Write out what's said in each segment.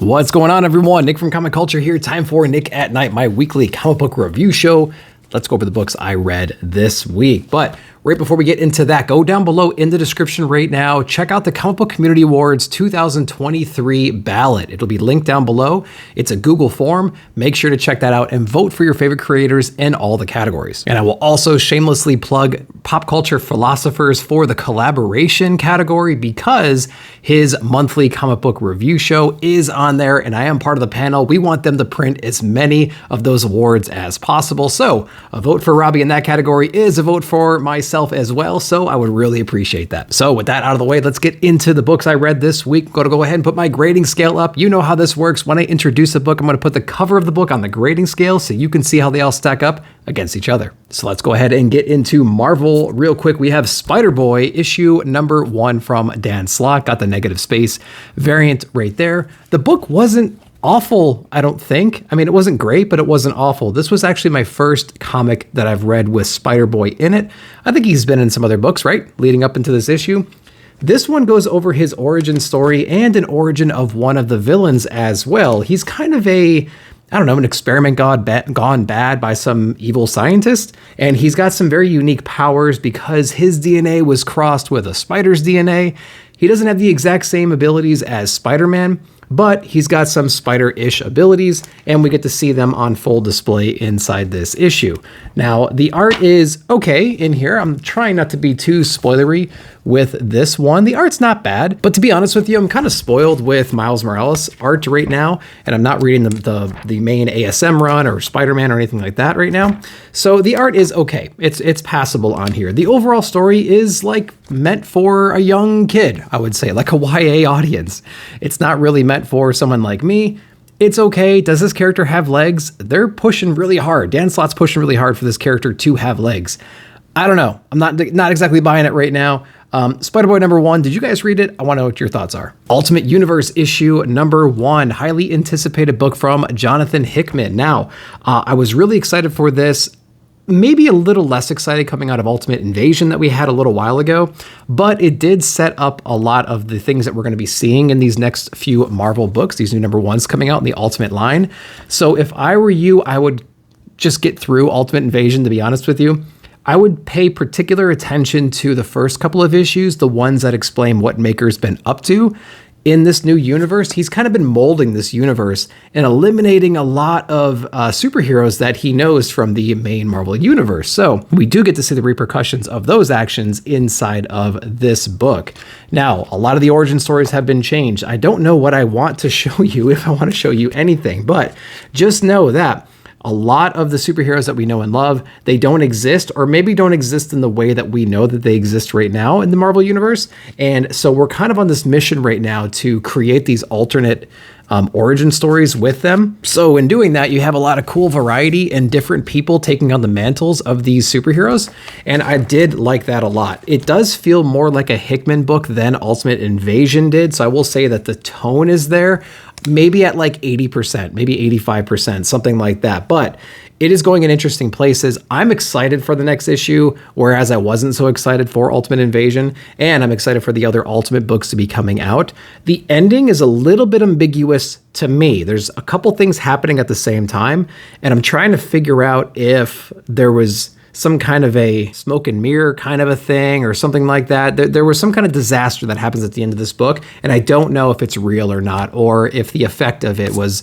What's going on, everyone? Nick from Comic Culture here. Time for Nick at Night, my weekly comic book review show. Let's go over the books I read this week. But right before we get into that, go down below in the description right now. Check out the Comic Book Community Awards 2023 ballot. It'll be linked down below. It's a Google form. Make sure to check that out and vote for your favorite creators in all the categories. And I will also shamelessly plug Pop Culture Philosophers for the collaboration category because his monthly comic book review show is on there and I am part of the panel. We want them to print as many of those awards as possible. So a vote for Robbie in that category is a vote for myself as well, so I would really appreciate that. So with that out of the way, let's get into the books I read this week. I'm going to go ahead and put my grading scale up. You know how this works. When I introduce a book, I'm going to put the cover of the book on the grading scale so you can see how they all stack up against each other. So let's go ahead and get into Marvel real quick. We have Spider-Boy issue number 1 from Dan Slott. Got the negative space variant right there. The book wasn't awful, I don't think. I mean, it wasn't great, but it wasn't awful. This was actually my first comic that I've read with Spider-Boy in it. I think he's been in some other books, right? Leading up into this issue. This one goes over his origin story and an origin of one of the villains as well. He's kind of an experiment gone bad by some evil scientist. And he's got some very unique powers because his DNA was crossed with a spider's DNA. He doesn't have the exact same abilities as Spider-Man, but he's got some spider-ish abilities, and we get to see them on full display inside this issue. Now, the art is okay in here. I'm trying not to be too spoilery with this one. The art's not bad, but to be honest with you, I'm kind of spoiled with Miles Morales art right now, and I'm not reading the main ASM run or Spider-Man or anything like that right now. So the art is okay. It's passable on here. The overall story is like meant for a young kid, I would say, like a YA audience. It's not really meant for someone like me. It's okay. Does this character have legs? They're pushing really hard. Dan Slott's pushing really hard for this character to have legs. I don't know. I'm not exactly buying it right now. Spider-Boy number 1, did you guys read it? I want to know what your thoughts are. Ultimate Universe issue number 1, highly anticipated book from Jonathan Hickman. Now, I was really excited for this. Maybe a little less excited coming out of Ultimate Invasion that we had a little while ago, but it did set up a lot of the things that we're going to be seeing in these next few Marvel books, these new number 1s coming out in the Ultimate line. So if I were you, I would just get through Ultimate Invasion, to be honest with you. I would pay particular attention to the first couple of issues, the ones that explain what Maker's been up to in this new universe. He's kind of been molding this universe and eliminating a lot of superheroes that he knows from the main Marvel universe. So we do get to see the repercussions of those actions inside of this book. Now, a lot of the origin stories have been changed. I don't know what I want to show you, if I want to show you anything, but just know that a lot of the superheroes that we know and love, they don't exist, or maybe don't exist in the way that we know that they exist right now in the Marvel universe. And so we're kind of on this mission right now to create these alternate origin stories with them. So in doing that, you have a lot of cool variety and different people taking on the mantles of these superheroes. And I did like that a lot. It does feel more like a Hickman book than Ultimate Invasion did. So I will say that the tone is there, maybe at like 80%, maybe 85%, something like that. But it is going in interesting places. I'm excited for the next issue, whereas I wasn't so excited for Ultimate Invasion, and I'm excited for the other Ultimate books to be coming out. The ending is a little bit ambiguous to me. There's a couple things happening at the same time, and I'm trying to figure out if there was some kind of a smoke and mirror kind of a thing or something like that. There was some kind of disaster that happens at the end of this book, and I don't know if it's real or not, or if the effect of it was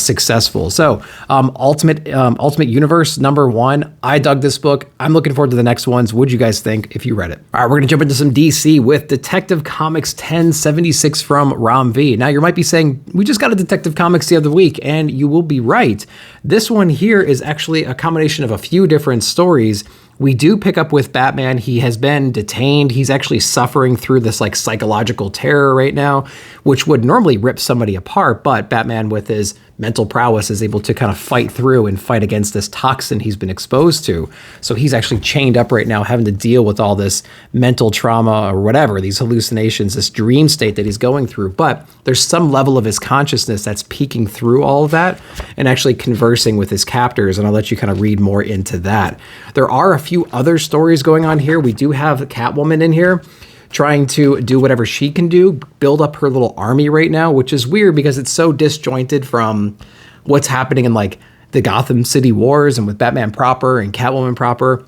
successful. So Ultimate Universe number 1, I dug this book. I'm looking forward to the next ones. What'd you guys think if you read it? All right, we're gonna jump into some DC with Detective Comics 1076 from Ram V. Now you might be saying, we just got a Detective Comics the other week, and you will be right. This one here is actually a combination of a few different stories. We do pick up with Batman. He has been detained. He's actually suffering through this like psychological terror right now, which would normally rip somebody apart, but Batman with his mental prowess is able to kind of fight through and fight against this toxin he's been exposed to. So he's actually chained up right now, having to deal with all this mental trauma or whatever, these hallucinations, this dream state that he's going through. But there's some level of his consciousness that's peeking through all of that and actually conversing with his captors. And I'll let you kind of read more into that. There are a few other stories going on here. We do have Catwoman in here. trying to do whatever she can do, build up her little army right now, which is weird because it's so disjointed from what's happening in like the Gotham City Wars and with Batman proper and Catwoman proper.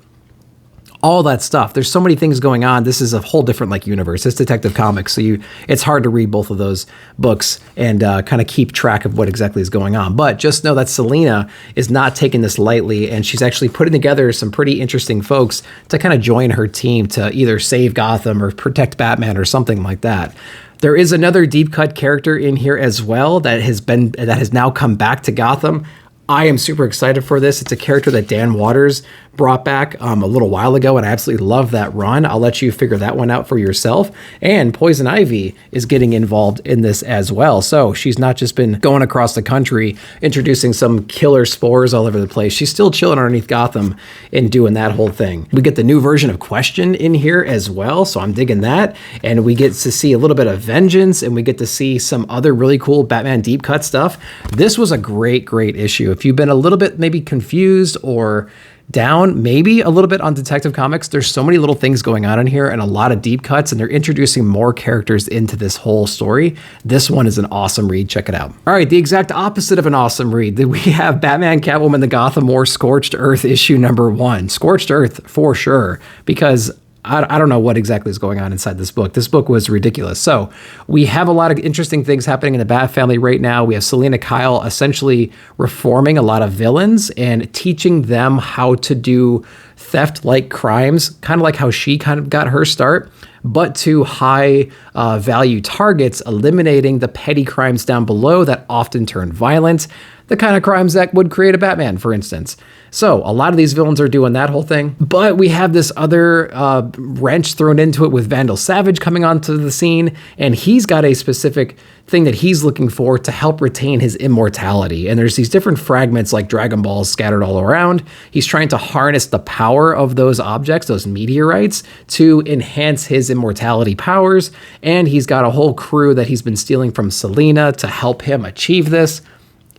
All that stuff. There's so many things going on. This is a whole different like universe. It's Detective Comics, so it's hard to read both of those books and kind of keep track of what exactly is going on. But just know that Selina is not taking this lightly, and she's actually putting together some pretty interesting folks to kind of join her team to either save Gotham or protect Batman or something like that. There is another deep cut character in here as well that has now come back to Gotham. I am super excited for this. It's a character that Dan Waters brought back a little while ago, and I absolutely love that run. I'll let you figure that one out for yourself. And Poison Ivy is getting involved in this as well. So she's not just been going across the country introducing some killer spores all over the place. She's still chilling underneath Gotham and doing that whole thing. We get the new version of Question in here as well, so I'm digging that. And we get to see a little bit of Vengeance, and we get to see some other really cool Batman deep cut stuff. This was a great issue. If you've been a little bit maybe confused or down maybe a little bit on Detective Comics, there's so many little things going on in here and a lot of deep cuts, and they're introducing more characters into this whole story. This one is an awesome read. Check it out. All right, the exact opposite of an awesome read. We have Batman Catwoman the Gotham War Scorched Earth issue #1. Scorched Earth for sure, because I don't know what exactly is going on inside this book. This book was ridiculous. So we have a lot of interesting things happening in the Bat family right now. We have Selina Kyle essentially reforming a lot of villains and teaching them how to do theft-like crimes, kind of like how she kind of got her start, but to high value targets, eliminating the petty crimes down below that often turn violent, the kind of crimes that would create a Batman, for instance. So a lot of these villains are doing that whole thing, but we have this other wrench thrown into it with Vandal Savage coming onto the scene, and he's got a specific thing that he's looking for to help retain his immortality. And there's these different fragments like Dragon Balls scattered all around. He's trying to harness the power of those objects, those meteorites, to enhance his immortality powers, and he's got a whole crew that he's been stealing from Selina to help him achieve this.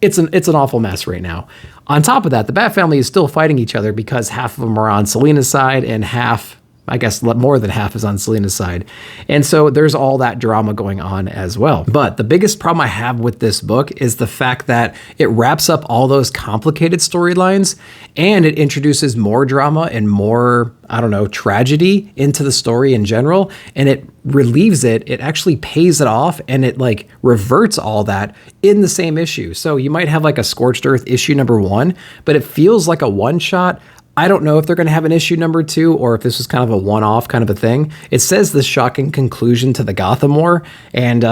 It's an awful mess right now. On top of that, the Bat family is still fighting each other because half of them are on Selina's side and half, I guess more than half, is on Selina's side. And so there's all that drama going on as well. But the biggest problem I have with this book is the fact that it wraps up all those complicated storylines and it introduces more drama and more, I don't know, tragedy into the story in general. And it relieves it. It actually pays it off, and it like reverts all that in the same issue. So you might have like a Scorched Earth issue #1, but it feels like a one shot. I don't know if they're going to have an issue #2 or if this was kind of a one-off kind of a thing. It says the shocking conclusion to the Gotham War, and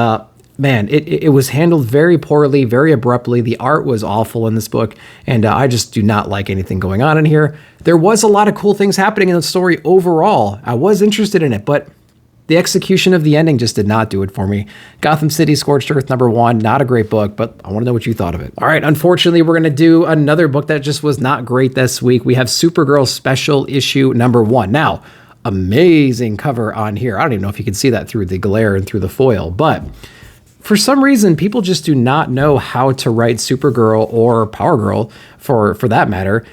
man, it was handled very poorly, very abruptly. The art was awful in this book, and I just do not like anything going on in here. There was a lot of cool things happening in the story overall. I was interested in it, but the execution of the ending just did not do it for me. Gotham City Scorched Earth #1, not a great book, but I want to know what you thought of it. All right, unfortunately, we're going to do another book that just was not great this week. We have Supergirl Special issue #1. Now, amazing cover on here. I don't even know if you can see that through the glare and through the foil, but for some reason, people just do not know how to write Supergirl or Power Girl, for that matter,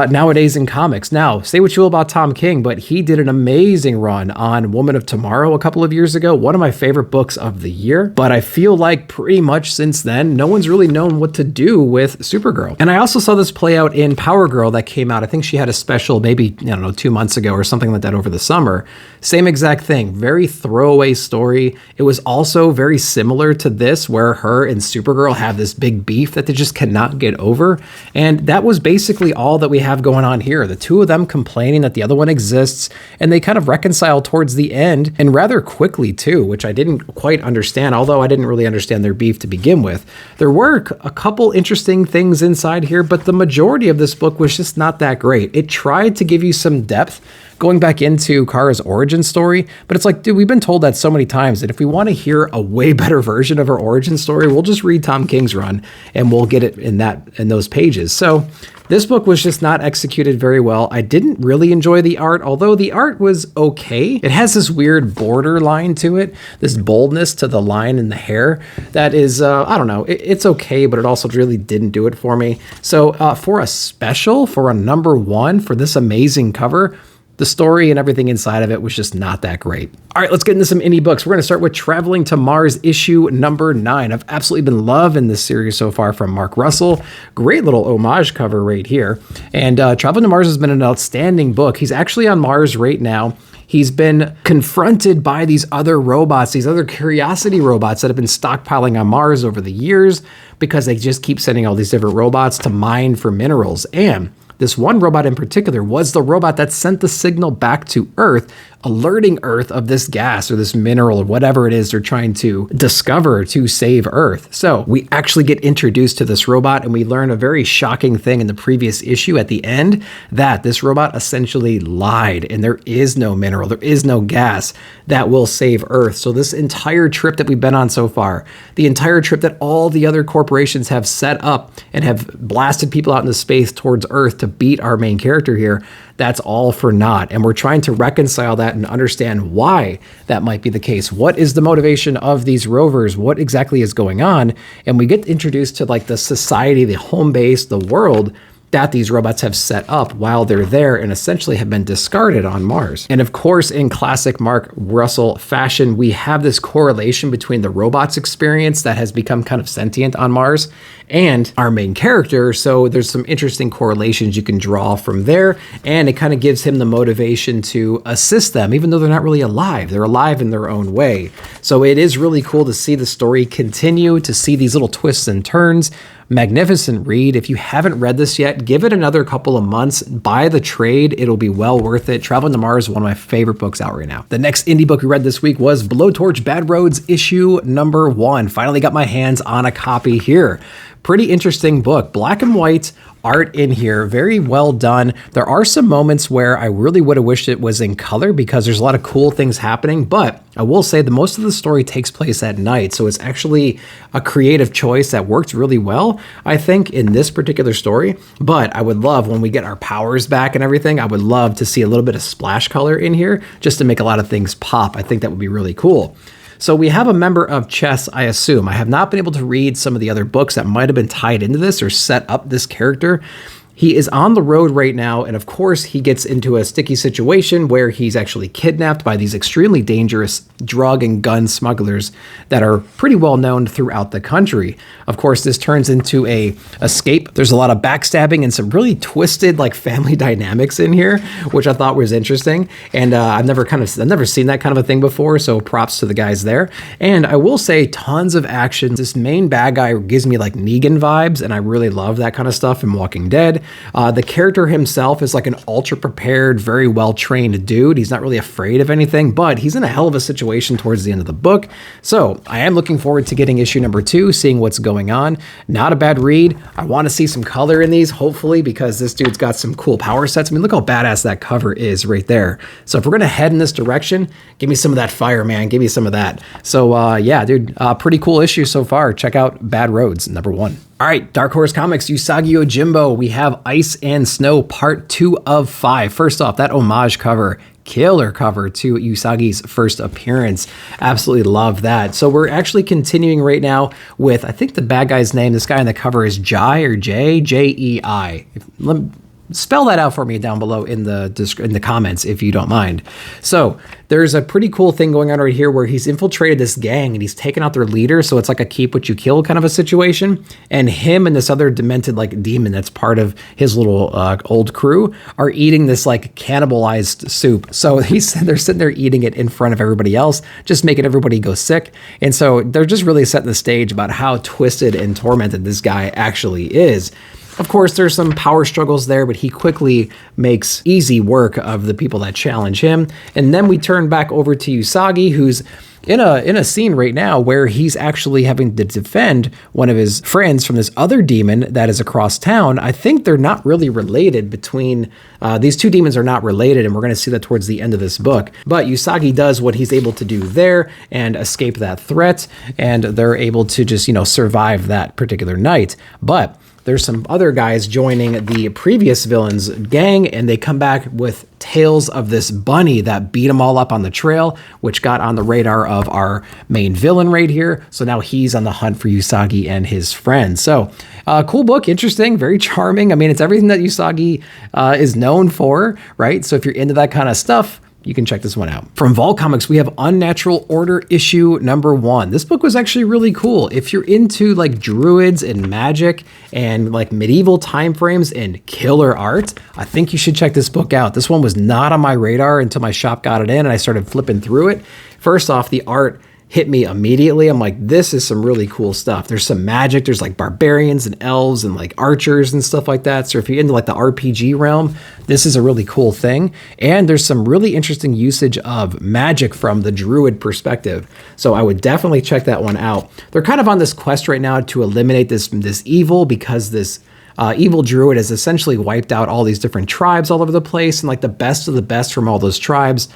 nowadays in comics. Now, say what you will about Tom King, but he did an amazing run on Woman of Tomorrow a couple of years ago, one of my favorite books of the year. But I feel like pretty much since then, no one's really known what to do with Supergirl. And I also saw this play out in Power Girl that came out. I think she had a special maybe, 2 months ago or something like that over the summer. Same exact thing, very throwaway story. It was also very similar to this, where her and Supergirl have this big beef that they just cannot get over. And that was basically all that we have going on here. The two of them complaining that the other one exists, and they kind of reconcile towards the end, and rather quickly too, which I didn't quite understand, although I didn't really understand their beef to begin with. There were a couple interesting things inside here, but the majority of this book was just not that great. It tried to give you some depth going back into Kara's origin story, but it's like, dude, we've been told that so many times that if we want to hear a way better version of her origin story, we'll just read Tom King's run and we'll get it in those pages. So this book was just not executed very well. I didn't really enjoy the art, although the art was okay. It has this weird border line to it, this boldness to the line in the hair that is, I don't know, it's okay, but it also really didn't do it for me. So for a special, for a #1, for this amazing cover, The story and everything inside of it was just not that great. All right, let's get into some indie books. We're going to start with Traveling to Mars issue number 9. I've absolutely been loving this series so far from Mark Russell. Great little homage cover right here. And Traveling to Mars has been an outstanding book. He's actually on Mars right now. He's been confronted by these other robots, these other Curiosity robots that have been stockpiling on Mars over the years because they just keep sending all these different robots to mine for minerals. And this one robot in particular was the robot that sent the signal back to Earth, alerting Earth of this gas or this mineral or whatever it is they're trying to discover to save Earth. So we actually get introduced to this robot, and we learn a very shocking thing in the previous issue at the end, that this robot essentially lied and there is no mineral, there is no gas that will save Earth. So this entire trip that we've been on so far, the entire trip that all the other corporations have set up and have blasted people out into space towards Earth to beat our main character here, that's all for naught. And we're trying to reconcile that and understand why that might be the case. What is the motivation of these rovers? What exactly is going on? And we get introduced to like the society, the home base, the world that these robots have set up while they're there and essentially have been discarded on Mars. And of course, in classic Mark Russell fashion, we have this correlation between the robot's experience that has become kind of sentient on Mars and our main character. So there's some interesting correlations you can draw from there, and it kind of gives him the motivation to assist them, even though they're not really alive. They're alive in their own way. So it is really cool to see the story continue, to see these little twists and turns. Magnificent read. If you haven't read this yet, give it another couple of months. Buy the trade. It'll be well worth it. Traveling to Mars is one of my favorite books out right now. The next indie book we read this week was Blowtorch Bad Roads issue number 1. Finally got my hands on a copy here. Pretty interesting book. Black and white art in here, very well done. There are some moments where I really would have wished it was in color because there's a lot of cool things happening, but I will say that most of the story takes place at night, so it's actually a creative choice that worked really well, I think, in this particular story. But I would love, when we get our powers back and everything, I would love to see a little bit of splash color in here just to make a lot of things pop. I think that would be really cool. So we have a member of Chess, I assume. I have not been able to read some of the other books that might have been tied into this or set up this character. He is on the road right now, and of course he gets into a sticky situation where he's actually kidnapped by these extremely dangerous drug and gun smugglers that are pretty well known throughout the country. Of course, this turns into a escape. There's a lot of backstabbing and some really twisted like family dynamics in here, which I thought was interesting. And I've never seen that kind of a thing before, so props to the guys there. And I will say, tons of action. This main bad guy gives me like Negan vibes, and I really love that kind of stuff in Walking Dead. The character himself is like an ultra prepared, very well trained dude. He's not really afraid of anything, but he's in a hell of a situation towards the end of the book. So I am looking forward to getting issue number 2, seeing what's going on. Not a bad read. I want to see some color in these, hopefully, because this dude's got some cool power sets. I mean, look how badass that cover is right there. So if we're going to head in this direction, give me some of that fire, man. Give me some of that. So yeah, dude, pretty cool issue so far. Check out Bad Roads, number 1. All right, Dark Horse Comics, Usagi Yojimbo. We have Ice and Snow, part 2 of 5. First off, that homage cover, killer cover to Usagi's first appearance. Absolutely love that. So we're actually continuing right now with, I think the bad guy's name, this guy on the cover is Jai or Jei. Spell that out for me down below in the comments if you don't mind. So there's a pretty cool thing going on right here where he's infiltrated this gang and he's taken out their leader. So it's like a keep what you kill kind of a situation. And him and this other demented like demon that's part of his little old crew are eating this like cannibalized soup. So they're sitting there eating it in front of everybody else, just making everybody go sick. And so they're just really setting the stage about how twisted and tormented this guy actually is. Of course, there's some power struggles there, but he quickly makes easy work of the people that challenge him. And then we turn back over to Usagi, who's in a scene right now where he's actually having to defend one of his friends from this other demon that is across town. I think they're not really related between, these two demons are not related, and we're going to see that towards the end of this book. But Usagi does what he's able to do there and escape that threat, and they're able to just, survive that particular night. But there's some other guys joining the previous villain's gang, and they come back with tales of this bunny that beat them all up on the trail, which got on the radar of our main villain right here. So now he's on the hunt for Usagi and his friends. So cool book, interesting, very charming. I mean, it's everything that Usagi is known for, right? So if you're into that kind of stuff, you can check this one out. From Vault Comics, we have Unnatural Order issue number 1. This book was actually really cool. If you're into like druids and magic and like medieval time frames and killer art, I think you should check this book out. This one was not on my radar until my shop got it in and I started flipping through it. First off, the art hit me immediately. I'm like, this is some really cool stuff. There's some magic. There's like barbarians and elves and like archers and stuff like that. So if you're into like the RPG realm, this is a really cool thing. And there's some really interesting usage of magic from the druid perspective. So I would definitely check that one out. They're kind of on this quest right now to eliminate this evil, because this evil druid has essentially wiped out all these different tribes all over the place. And like the best of the best from all those tribes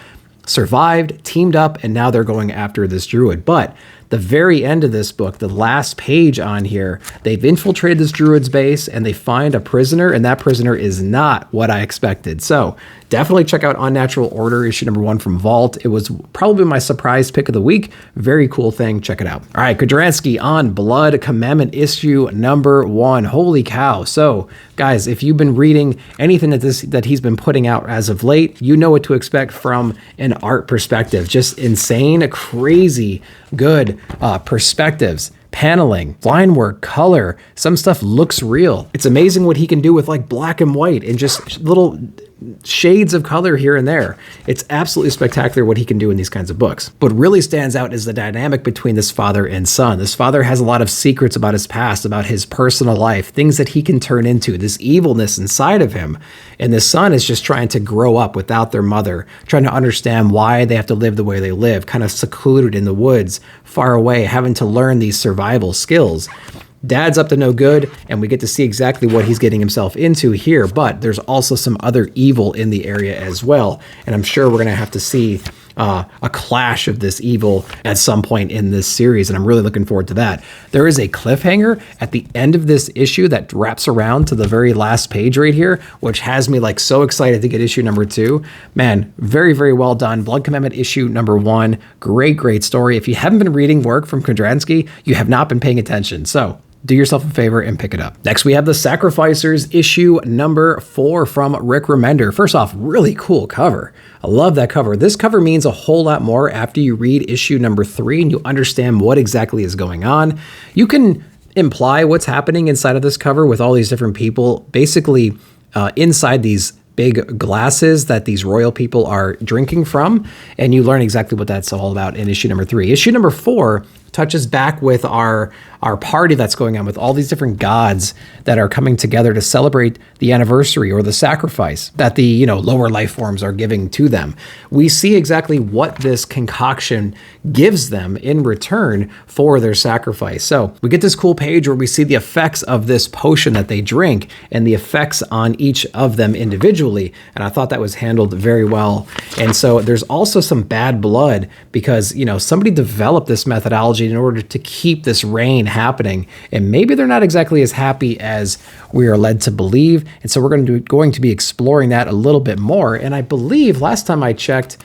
survived, teamed up, and now they're going after this druid. But the very end of this book, the last page on here, they've infiltrated this druid's base and they find a prisoner, and that prisoner is not what I expected. So definitely check out Unnatural Order issue number 1 from Vault. It was probably my surprise pick of the week. Very cool thing. Check it out. All right, Kudransky on Blood Commandment issue number 1. Holy cow. So guys, if you've been reading anything that he's been putting out as of late, you know what to expect from an art perspective. Just insane, crazy, good perspectives, paneling, line work, color. Some stuff looks real. It's amazing what he can do with like black and white and just little shades of color here and there. It's absolutely spectacular what he can do in these kinds of books. What really stands out is the dynamic between this father and son. This father has a lot of secrets about his past, about his personal life, things that he can turn into, this evilness inside of him. And the son is just trying to grow up without their mother, trying to understand why they have to live the way they live, kind of secluded in the woods, far away, having to learn these survival skills. Dad's up to no good, and we get to see exactly what he's getting himself into here, but there's also some other evil in the area as well, and I'm sure we're going to have to see a clash of this evil at some point in this series, and I'm really looking forward to that. There is a cliffhanger at the end of this issue that wraps around to the very last page right here, which has me like so excited to get issue number 2. Man, very, very well done. Blood Commandment issue number 1. Great story. If you haven't been reading work from Kudransky, you have not been paying attention. So do yourself a favor and pick it up. Next, we have The Sacrificers issue number 4 from Rick Remender. First off, really cool cover. I love that cover. This cover means a whole lot more after you read issue number 3 and you understand what exactly is going on. You can imply what's happening inside of this cover with all these different people, basically inside these big glasses that these royal people are drinking from, and you learn exactly what that's all about in issue number 3. Issue number 4 touches back with our party that's going on with all these different gods that are coming together to celebrate the anniversary or the sacrifice that the lower life forms are giving to them. We see exactly what this concoction gives them in return for their sacrifice. So we get this cool page where we see the effects of this potion that they drink and the effects on each of them individually, and I thought that was handled very well. And so there's also some bad blood because somebody developed this methodology in order to keep this reign happening, and maybe they're not exactly as happy as we are led to believe. And so we're going to be exploring that a little bit more. And I believe last time I checked,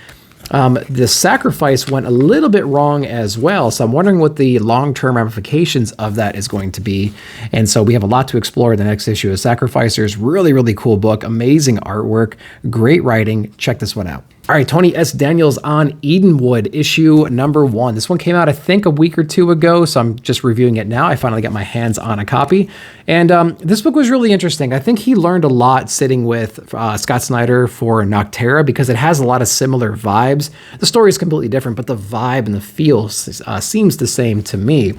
the sacrifice went a little bit wrong as well. So I'm wondering what the long-term ramifications of that is going to be. And so we have a lot to explore in the next issue of Sacrificers. Really, really cool book. Amazing artwork. Great writing. Check this one out. All right, Tony S. Daniels on Edenwood, issue number 1. This one came out, I think, a week or 2 ago, so I'm just reviewing it now. I finally got my hands on a copy. And this book was really interesting. I think he learned a lot sitting with Scott Snyder for Noctera because it has a lot of similar vibes. The story is completely different, but the vibe and the feel seems the same to me.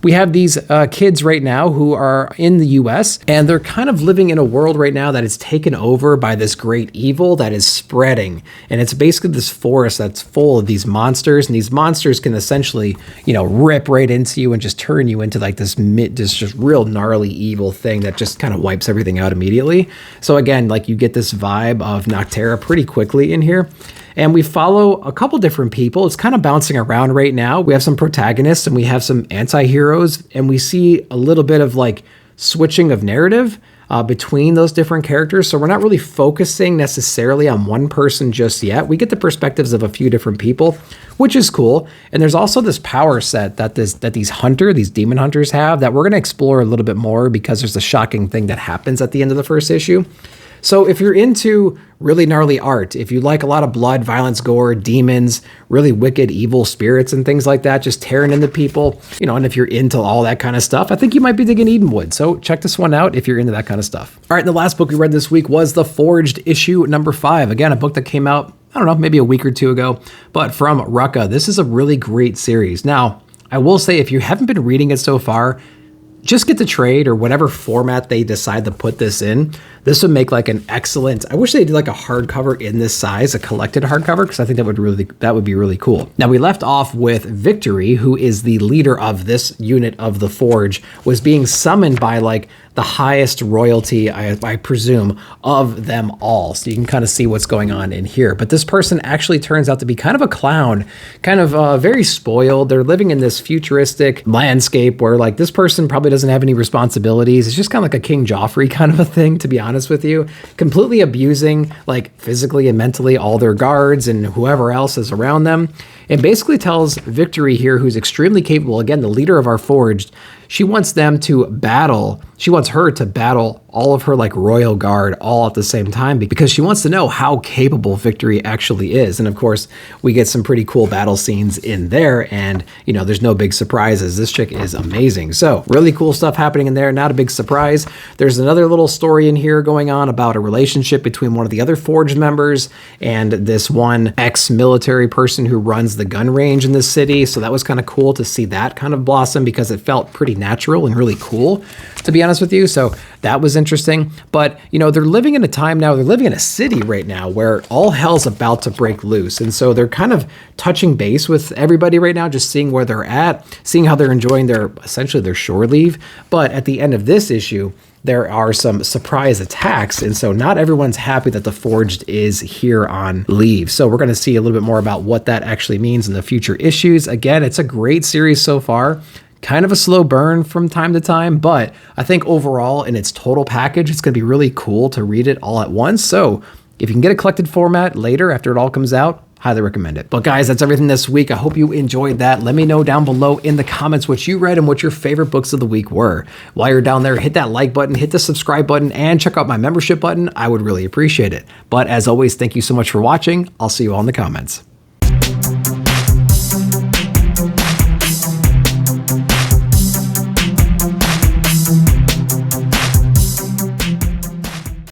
We have these kids right now who are in the US, and they're kind of living in a world right now that is taken over by this great evil that is spreading. And it's basically this forest that's full of these monsters, and these monsters can essentially, rip right into you and just turn you into like this just real gnarly evil thing that just kind of wipes everything out immediately. So again, like you get this vibe of Noctera pretty quickly in here. And we follow a couple different people. It's kind of bouncing around right now. We have some protagonists and we have some anti-heroes, and we see a little bit of like switching of narrative between those different characters. So we're not really focusing necessarily on one person just yet. We get the perspectives of a few different people, which is cool. And there's also this power set that these demon hunters have that we're going to explore a little bit more, because there's a shocking thing that happens at the end of the first issue. So if you're into really gnarly art, if you like a lot of blood, violence, gore, demons, really wicked, evil spirits and things like that, just tearing into people, and if you're into all that kind of stuff, I think you might be digging Edenwood. So check this one out if you're into that kind of stuff. All right, the last book we read this week was The Forged, issue number 5. Again, a book that came out, I don't know, maybe a week or two ago, but from Rucka. This is a really great series. Now, I will say, if you haven't been reading it so far, just get the trade or whatever format they decide to put this in. This would make like an excellent, I wish they did like a hardcover in this size, a collected hardcover, because I think that would be really cool. Now, we left off with Victory, who is the leader of this unit of the Forge, was being summoned by like the highest royalty, I presume, of them all. So you can kind of see what's going on in here. But this person actually turns out to be kind of a clown, kind of very spoiled. They're living in this futuristic landscape where like this person probably doesn't have any responsibilities. It's just kind of like a King Joffrey kind of a thing, to be honest with you. Completely abusing, like physically and mentally, all their guards and whoever else is around them. It basically tells Victory here, who's extremely capable, again, the leader of our Forged, she wants her to battle all of her like royal guard all at the same time, because she wants to know how capable Victory actually is. And of course, we get some pretty cool battle scenes in there, and there's no big surprises. This chick is amazing. So really cool stuff happening in there. Not a big surprise. There's another little story in here going on about a relationship between one of the other Forged members and this one ex-military person who runs the gun range in this city. So that was kind of cool to see that kind of blossom, because it felt pretty natural and really cool, to be honest with you. So that was interesting. But, they're living in a time now, they're living in a city right now where all hell's about to break loose. And so they're kind of touching base with everybody right now, just seeing where they're at, seeing how they're enjoying essentially their shore leave. But at the end of this issue, there are some surprise attacks, and so not everyone's happy that the Forged is here on leave. So we're going to see a little bit more about what that actually means in the future issues. Again, it's a great series so far. Kind of a slow burn from time to time, but I think overall in its total package, it's going to be really cool to read it all at once. So if you can get a collected format later after it all comes out, highly recommend it. But guys, that's everything this week. I hope you enjoyed that. Let me know down below in the comments what you read and what your favorite books of the week were. While you're down there, hit that like button, hit the subscribe button, and check out my membership button. I would really appreciate it. But as always, thank you so much for watching. I'll see you all in the comments.